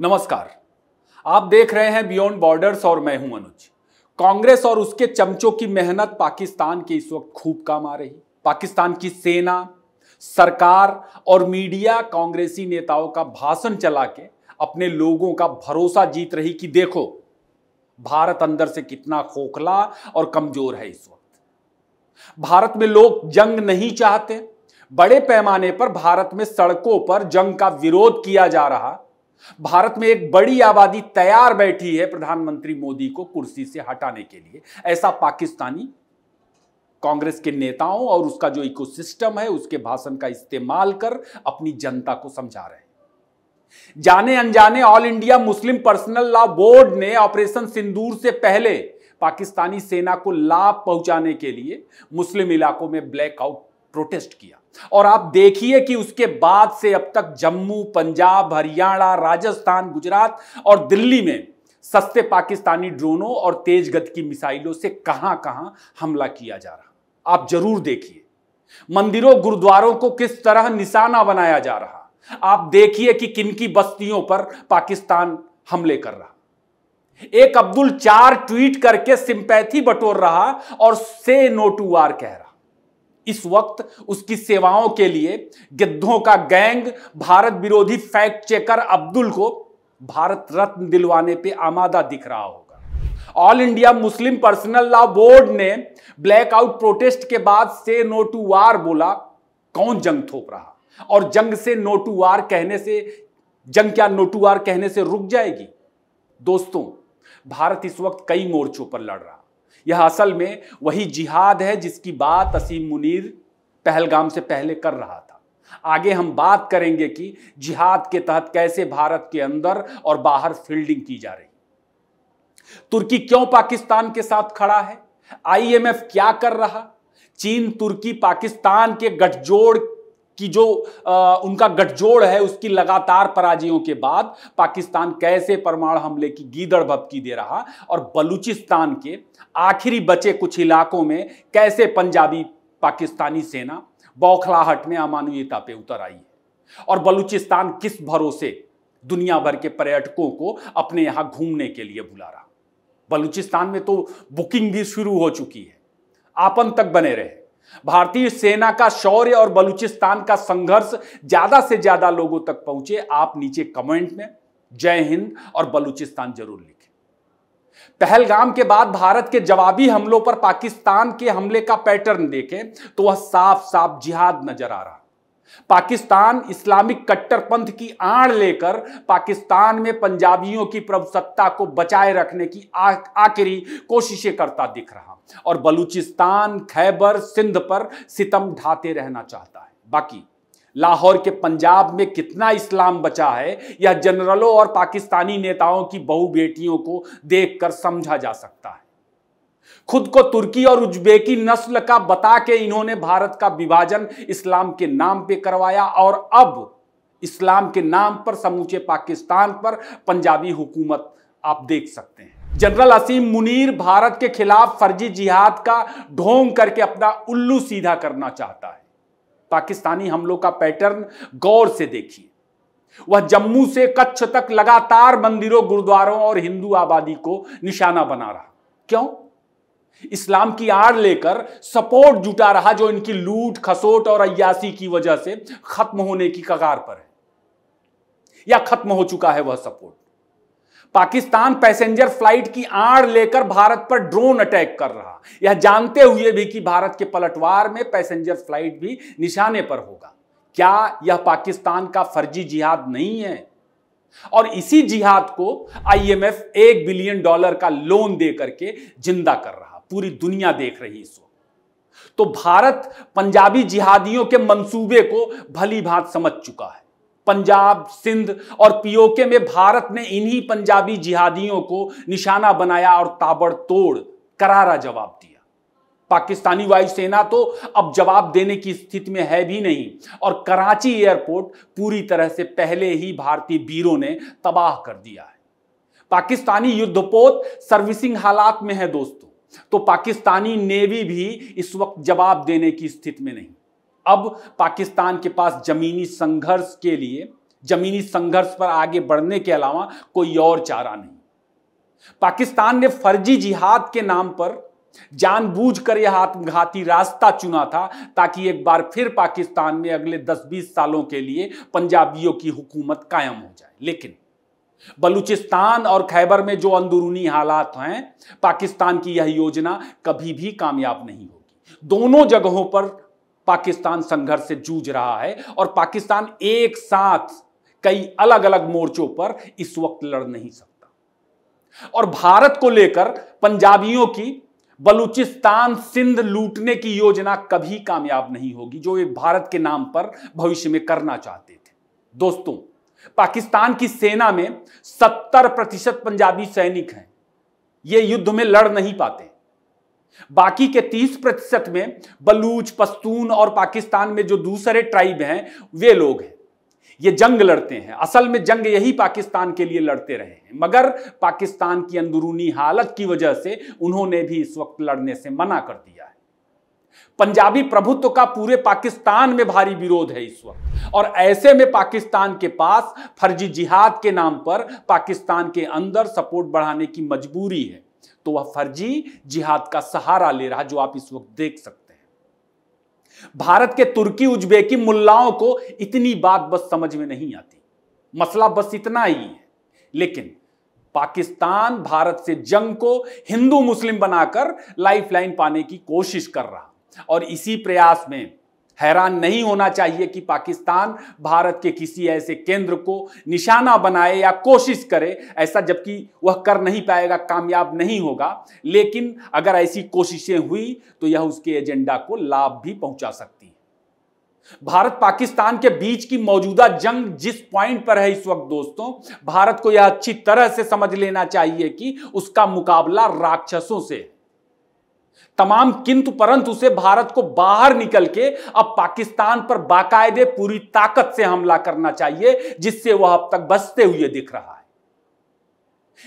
नमस्कार, आप देख रहे हैं बियॉन्ड बॉर्डर्स और मैं हूं अनुज। कांग्रेस और उसके चमचों की मेहनत पाकिस्तान के इस वक्त खूब काम आ रही। पाकिस्तान की सेना, सरकार और मीडिया कांग्रेसी नेताओं का भाषण चला के अपने लोगों का भरोसा जीत रही कि देखो भारत अंदर से कितना खोखला और कमजोर है। इस वक्त भारत में लोग जंग नहीं चाहते। बड़े पैमाने पर भारत में सड़कों पर जंग का विरोध किया जा रहा। भारत में एक बड़ी आबादी तैयार बैठी है प्रधानमंत्री मोदी को कुर्सी से हटाने के लिए। ऐसा पाकिस्तानी कांग्रेस के नेताओं और उसका जो इकोसिस्टम है उसके भाषण का इस्तेमाल कर अपनी जनता को समझा रहे हैं। जाने अनजाने all India Muslim personal law board ने ऑपरेशन सिंदूर से पहले पाकिस्तानी सेना को लाभ पहुंचाने के लिए मुस्लिम इलाकों में ब्लैकआउट प्रोटेस्ट किया। और आप देखिए कि उसके बाद से अब तक जम्मू, पंजाब, हरियाणा, राजस्थान, गुजरात और दिल्ली में सस्ते पाकिस्तानी ड्रोनों और तेज गति की मिसाइलों से कहां कहां हमला किया जा रहा। आप जरूर देखिए मंदिरों, गुरुद्वारों को किस तरह निशाना बनाया जा रहा। आप देखिए कि किन की बस्तियों पर पाकिस्तान हमले कर रहा। एक अब्दुल 4 ट्वीट करके सिंपैथी बटोर रहा और से नो टू वार कह रहा। इस वक्त उसकी सेवाओं के लिए गिद्धों का गैंग भारत विरोधी फैक्ट चेकर अब्दुल को भारत रत्न दिलवाने पे आमादा दिख रहा होगा। All India Muslim personal law board ने ब्लैकआउट प्रोटेस्ट के बाद से नो टू वार बोला। कौन जंग थोप रहा? और जंग से नो टू वार कहने से जंग क्या नो टू वार कहने से रुक जाएगी? दोस्तों, भारत इस वक्त कई मोर्चों पर लड़ रहा। यह असल में वही जिहाद है जिसकी बात असीम मुनीर पहलगाम से पहले कर रहा था। आगे हम बात करेंगे कि जिहाद के तहत कैसे भारत के अंदर और बाहर फील्डिंग की जा रही। तुर्की क्यों पाकिस्तान के साथ खड़ा है? आईएमएफ क्या कर रहा? चीन, तुर्की, पाकिस्तान के गठजोड़ की जो उनका गठजोड़ है उसकी लगातार पराजयों के बाद पाकिस्तान कैसे परमाणु हमले की गीदड़ भभकी दे रहा और बलूचिस्तान के आखिरी बचे कुछ इलाकों में कैसे पंजाबी पाकिस्तानी सेना बौखलाहट में अमानवीयता पे उतर आई है और बलूचिस्तान किस भरोसे दुनिया भर के पर्यटकों को अपने यहां घूमने के लिए बुला रहा। बलूचिस्तान में तो बुकिंग भी शुरू हो चुकी है। आपन तक बने रहे। भारतीय सेना का शौर्य और बलूचिस्तान का संघर्ष ज्यादा से ज्यादा लोगों तक पहुंचे। आप नीचे कमेंट में जय हिंद और बलूचिस्तान जरूर लिखें। पहलगाम के बाद भारत के जवाबी हमलों पर पाकिस्तान के हमले का पैटर्न देखें तो वह साफ साफ जिहाद नजर आ रहा। पाकिस्तान इस्लामिक कट्टरपंथ की आड़ लेकर पाकिस्तान में पंजाबियों की प्रभुसत्ता को बचाए रखने की आखिरी कोशिशें करता दिख रहा और बलूचिस्तान, खैबर, सिंध पर सितम ढाते रहना चाहता है। बाकी लाहौर के पंजाब में कितना इस्लाम बचा है यह जनरलों और पाकिस्तानी नेताओं की बहु बेटियों को देखकर समझा जा सकता है। खुद को तुर्की और उज्बेकी नस्ल का बता के इन्होंने भारत का विभाजन इस्लाम के नाम पे करवाया और अब इस्लाम के नाम पर समूचे पाकिस्तान पर पंजाबी हुकूमत आप देख सकते हैं। जनरल असीम मुनीर भारत के खिलाफ फर्जी जिहाद का ढोंग करके अपना उल्लू सीधा करना चाहता है। पाकिस्तानी हमलों का पैटर्न गौर से देखिए। वह जम्मू से कच्छ तक लगातार मंदिरों, गुरुद्वारों और हिंदू आबादी को निशाना बना रहा। क्यों? इस्लाम की आड़ लेकर सपोर्ट जुटा रहा जो इनकी लूट, खसोट और अय्यासी की वजह से खत्म होने की कगार पर है या खत्म हो चुका है वह सपोर्ट। पाकिस्तान पैसेंजर फ्लाइट की आड़ लेकर भारत पर ड्रोन अटैक कर रहा, यह जानते हुए भी कि भारत के पलटवार में पैसेंजर फ्लाइट भी निशाने पर होगा। क्या यह पाकिस्तान का फर्जी जिहाद नहीं है? और इसी जिहाद को आईएमएफ $1 बिलियन का लोन दे करके जिंदा कर रहा। पूरी दुनिया देख रही इस वक्त। तो भारत पंजाबी जिहादियों के मंसूबे को भली भांति समझ चुका है। पंजाब, सिंध और पीओके में भारत ने इन्हीं पंजाबी जिहादियों को निशाना बनाया और ताबड़तोड़ करारा जवाब दिया। पाकिस्तानी वायुसेना तो अब जवाब देने की स्थिति में है भी नहीं और कराची एयरपोर्ट पूरी तरह से पहले ही भारतीय वीरों ने तबाह कर दिया है। पाकिस्तानी युद्धपोत सर्विसिंग हालात में है दोस्तों। तो पाकिस्तानी नेवी भी इस वक्त जवाब देने की स्थिति में नहीं। अब पाकिस्तान के पास जमीनी संघर्ष के लिए जमीनी संघर्ष पर आगे बढ़ने के अलावा कोई और चारा नहीं। पाकिस्तान ने फर्जी जिहाद के नाम पर जानबूझकर यह आत्मघाती रास्ता चुना था ताकि एक बार फिर पाकिस्तान में अगले 10-20 सालों के लिए पंजाबियों की हुकूमत कायम हो जाए। लेकिन बलूचिस्तान और खैबर में जो अंदरूनी हालात हैं, पाकिस्तान की यह योजना कभी भी कामयाब नहीं होगी। दोनों जगहों पर पाकिस्तान संघर्ष से जूझ रहा है और पाकिस्तान एक साथ कई अलग अलग मोर्चों पर इस वक्त लड़ नहीं सकता। और भारत को लेकर पंजाबियों की बलूचिस्तान सिंध लूटने की योजना कभी कामयाब नहीं होगी, जो वे भारत के नाम पर भविष्य में करना चाहते थे। दोस्तों, पाकिस्तान की सेना में 70% पंजाबी सैनिक हैं। ये युद्ध में लड़ नहीं पाते। बाकी के 30% में बलूच, पश्तून और पाकिस्तान में जो दूसरे ट्राइब हैं वे लोग हैं। ये जंग लड़ते हैं। असल में जंग यही पाकिस्तान के लिए लड़ते रहे हैं, मगर पाकिस्तान की अंदरूनी हालत की वजह से उन्होंने भी इस वक्त लड़ने से मना कर दिया है। पंजाबी प्रभुत्व का पूरे पाकिस्तान में भारी विरोध है इस वक्त, और ऐसे में पाकिस्तान के पास फर्जी जिहाद के नाम पर पाकिस्तान के अंदर सपोर्ट बढ़ाने की मजबूरी है। तो वह फर्जी जिहाद का सहारा ले रहा, जो आप इस वक्त देख सकते हैं। भारत के तुर्की उज्बेकी मुल्लाओं को इतनी बात बस समझ में नहीं आती। मसला बस इतना ही है। लेकिन पाकिस्तान भारत से जंग को हिंदू मुस्लिम बनाकर लाइफलाइन पाने की कोशिश कर रहा, और इसी प्रयास में हैरान नहीं होना चाहिए कि पाकिस्तान भारत के किसी ऐसे केंद्र को निशाना बनाए या कोशिश करे ऐसा, जबकि वह कर नहीं पाएगा, कामयाब नहीं होगा। लेकिन अगर ऐसी कोशिशें हुई तो यह उसके एजेंडा को लाभ भी पहुंचा सकती है। भारत पाकिस्तान के बीच की मौजूदा जंग जिस पॉइंट पर है इस वक्त दोस्तों, भारत को यह अच्छी तरह से समझ लेना चाहिए कि उसका मुकाबला राक्षसों से है। तमाम किंतु परंतु से भारत को बाहर निकल के अब पाकिस्तान पर बाकायदे पूरी ताकत से हमला करना चाहिए, जिससे वह अब तक बचते हुए दिख रहा है।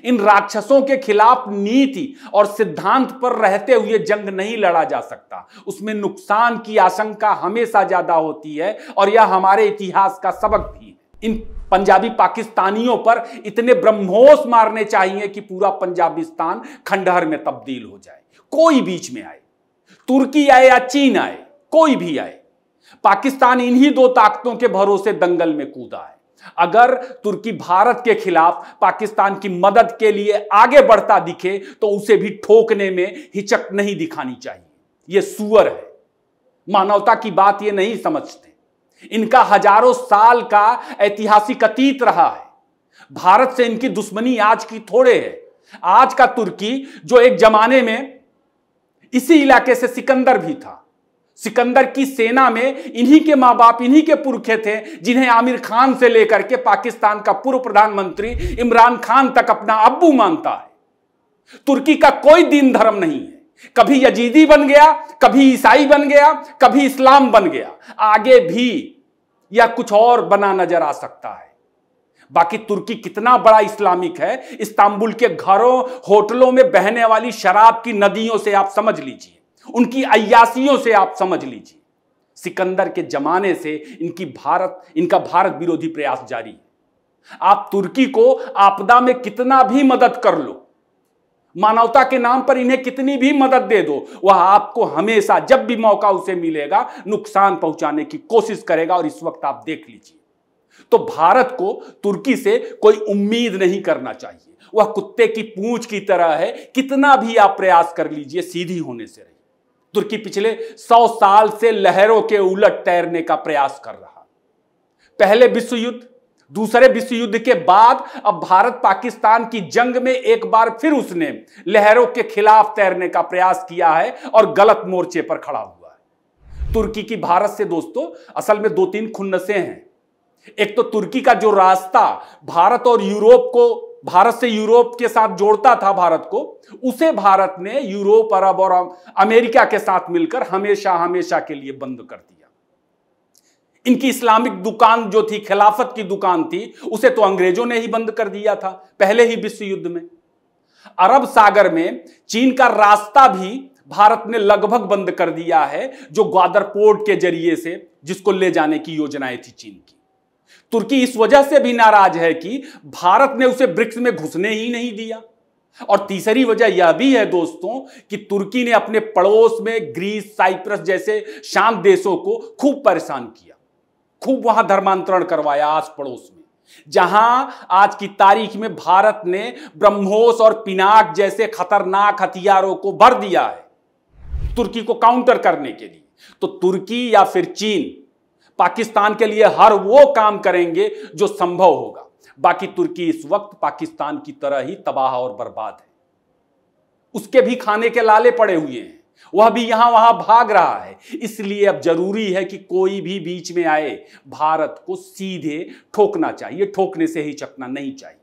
इन राक्षसों के खिलाफ नीति और सिद्धांत पर रहते हुए जंग नहीं लड़ा जा सकता। उसमें नुकसान की आशंका हमेशा ज्यादा होती है, और यह हमारे इतिहास का सबक भी है। इन पंजाबी पाकिस्तानियों पर इतने ब्रह्मोस मारने चाहिए कि पूरा पंजाबिस्तान खंडहर में तब्दील हो जाए। कोई बीच में आए, तुर्की आए या चीन आए, कोई भी आए, पाकिस्तान इन्हीं दो ताकतों के भरोसे दंगल में कूदा है। अगर तुर्की भारत के खिलाफ पाकिस्तान की मदद के लिए आगे बढ़ता दिखे तो उसे भी ठोकने में हिचक नहीं दिखानी चाहिए। यह सुअर है, मानवता की बात ये नहीं समझते। इनका हजारों साल का ऐतिहासिक अतीत रहा है। भारत से इनकी दुश्मनी आज की थोड़े है। आज का तुर्की, जो एक जमाने में इसी इलाके से सिकंदर भी था, सिकंदर की सेना में इन्हीं के मां बाप, इन्हीं के पुरखे थे, जिन्हें आमिर खान से लेकर के पाकिस्तान का पूर्व प्रधानमंत्री इमरान खान तक अपना अब्बू मानता है। तुर्की का कोई दीन धर्म नहीं है। कभी यजीदी बन गया, कभी ईसाई बन गया, कभी इस्लाम बन गया, आगे भी यह कुछ और बना नजर आ सकता है। बाकी तुर्की कितना बड़ा इस्लामिक है, इस्तांबुल के घरों होटलों में बहने वाली शराब की नदियों से आप समझ लीजिए, उनकी अय्यासियों से आप समझ लीजिए। सिकंदर के जमाने से इनका भारत विरोधी प्रयास जारी है। आप तुर्की को आपदा में कितना भी मदद कर लो, मानवता के नाम पर इन्हें कितनी भी मदद दे दो, वह आपको हमेशा जब भी मौका उसे मिलेगा नुकसान पहुंचाने की कोशिश करेगा। और इस वक्त आप देख लीजिए। तो भारत को तुर्की से कोई उम्मीद नहीं करना चाहिए। वह कुत्ते की पूंछ की तरह है, कितना भी आप प्रयास कर लीजिए सीधी होने से रही। तुर्की पिछले 100 साल से लहरों के उलट तैरने का प्रयास कर रहा। पहले विश्व युद्ध, दूसरे विश्व युद्ध के बाद अब भारत पाकिस्तान की जंग में एक बार फिर उसने लहरों के खिलाफ तैरने का प्रयास किया है और गलत मोर्चे पर खड़ा हुआ है। तुर्की की भारत से दोस्तों असल में 2-3 खुन्नसें हैं। एक तो तुर्की का जो रास्ता भारत से यूरोप के साथ जोड़ता था भारत को, उसे भारत ने यूरोप, अरब और अमेरिका के साथ मिलकर हमेशा हमेशा के लिए बंद कर दिया। इनकी इस्लामिक दुकान जो थी, खिलाफत की दुकान थी, उसे तो अंग्रेजों ने ही बंद कर दिया था पहले ही विश्व युद्ध में। अरब सागर में चीन का रास्ता भी भारत ने लगभग बंद कर दिया है, जो ग्वादर पोर्ट के जरिए से जिसको ले जाने की योजनाएं थी चीन की। तुर्की इस वजह से भी नाराज है कि भारत ने उसे ब्रिक्स में घुसने ही नहीं दिया। और तीसरी वजह यह भी है दोस्तों कि तुर्की ने अपने पड़ोस में ग्रीस, साइप्रस जैसे शांत देशों को खूब परेशान किया, खूब वहां धर्मांतरण करवाया आस पड़ोस में, जहां आज की तारीख में भारत ने ब्रह्मोस और पिनाक जैसे खतरनाक हथियारों को भर दिया है तुर्की को काउंटर करने के लिए। तो तुर्की या फिर चीन पाकिस्तान के लिए हर वो काम करेंगे जो संभव होगा। बाकी तुर्की इस वक्त पाकिस्तान की तरह ही तबाह और बर्बाद है। उसके भी खाने के लाले पड़े हुए हैं, वह भी यहां वहां भाग रहा है। इसलिए अब जरूरी है कि कोई भी बीच में आए, भारत को सीधे ठोकना चाहिए, ठोकने से ही चकना नहीं चाहिए।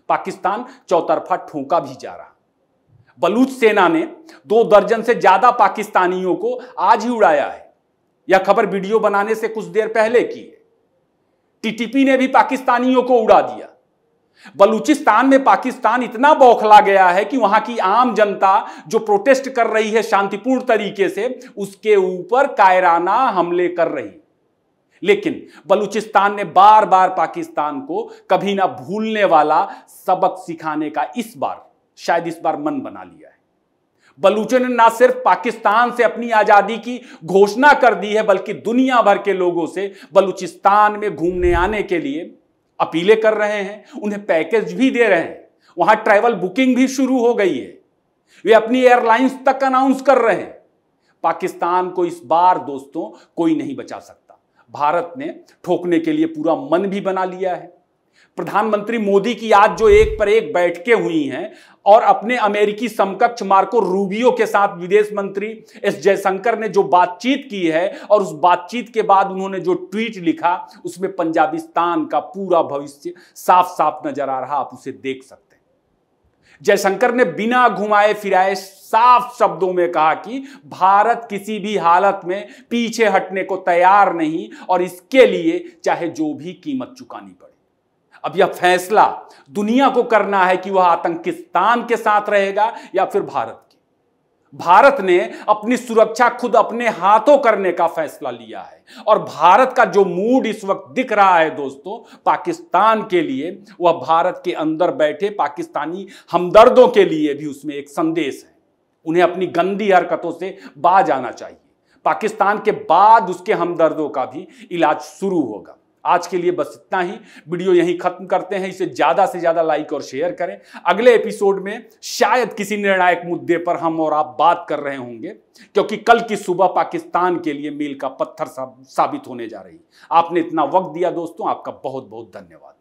पाकिस्तान चौतरफा ठोका भी जा रहा। बलूच सेना ने 2 दर्जन से ज्यादा पाकिस्तानियों को आज ही उड़ाया है। यह खबर वीडियो बनाने से कुछ देर पहले की है। टीटीपी ने भी पाकिस्तानियों को उड़ा दिया। बलूचिस्तान में पाकिस्तान इतना बौखला गया है कि वहां की आम जनता जो प्रोटेस्ट कर रही है शांतिपूर्ण तरीके से, उसके ऊपर कायराना हमले कर रही। लेकिन बलूचिस्तान ने बार बार पाकिस्तान को कभी ना भूलने वाला सबक सिखाने का शायद इस बार मन बना लिया है। बलूचों ने ना सिर्फ पाकिस्तान से अपनी आजादी की घोषणा कर दी है, बल्कि दुनिया भर के लोगों से बलूचिस्तान में घूमने आने के लिए अपीलें कर रहे हैं, उन्हें पैकेज भी दे रहे हैं। वहां ट्रैवल बुकिंग भी शुरू हो गई है, वे अपनी एयरलाइंस तक अनाउंस कर रहे हैं। पाकिस्तान को इस बार दोस्तों कोई नहीं बचा सकता। भारत ने ठोकने के लिए पूरा मन भी बना लिया है। प्रधानमंत्री मोदी की आज जो एक पर एक बैठकें हुई हैं और अपने अमेरिकी समकक्ष मार्को रूबियो के साथ विदेश मंत्री एस जयशंकर ने जो बातचीत की है, और उस बातचीत के बाद उन्होंने जो ट्वीट लिखा, उसमें पंजाबिस्तान का पूरा भविष्य साफ साफ नजर आ रहा। आप उसे देख सकते हैं। जयशंकर ने बिना घुमाए फिराए साफ शब्दों में कहा कि भारत किसी भी हालत में पीछे हटने को तैयार नहीं, और इसके लिए चाहे जो भी कीमत चुकानी पड़े। अब यह फैसला दुनिया को करना है कि वह आतंकिस्तान के साथ रहेगा या फिर भारत की। भारत ने अपनी सुरक्षा खुद अपने हाथों करने का फैसला लिया है, और भारत का जो मूड इस वक्त दिख रहा है दोस्तों पाकिस्तान के लिए, वह भारत के अंदर बैठे पाकिस्तानी हमदर्दों के लिए भी उसमें एक संदेश है। उन्हें अपनी गंदी हरकतों से बाज आना चाहिए। पाकिस्तान के बाद उसके हमदर्दों का भी इलाज शुरू होगा। आज के लिए बस इतना ही। वीडियो यहीं खत्म करते हैं। इसे ज्यादा से ज्यादा लाइक और शेयर करें। अगले एपिसोड में शायद किसी निर्णायक मुद्दे पर हम और आप बात कर रहे होंगे, क्योंकि कल की सुबह पाकिस्तान के लिए मील का पत्थर साबित होने जा रही। आपने इतना वक्त दिया दोस्तों, आपका बहुत बहुत धन्यवाद।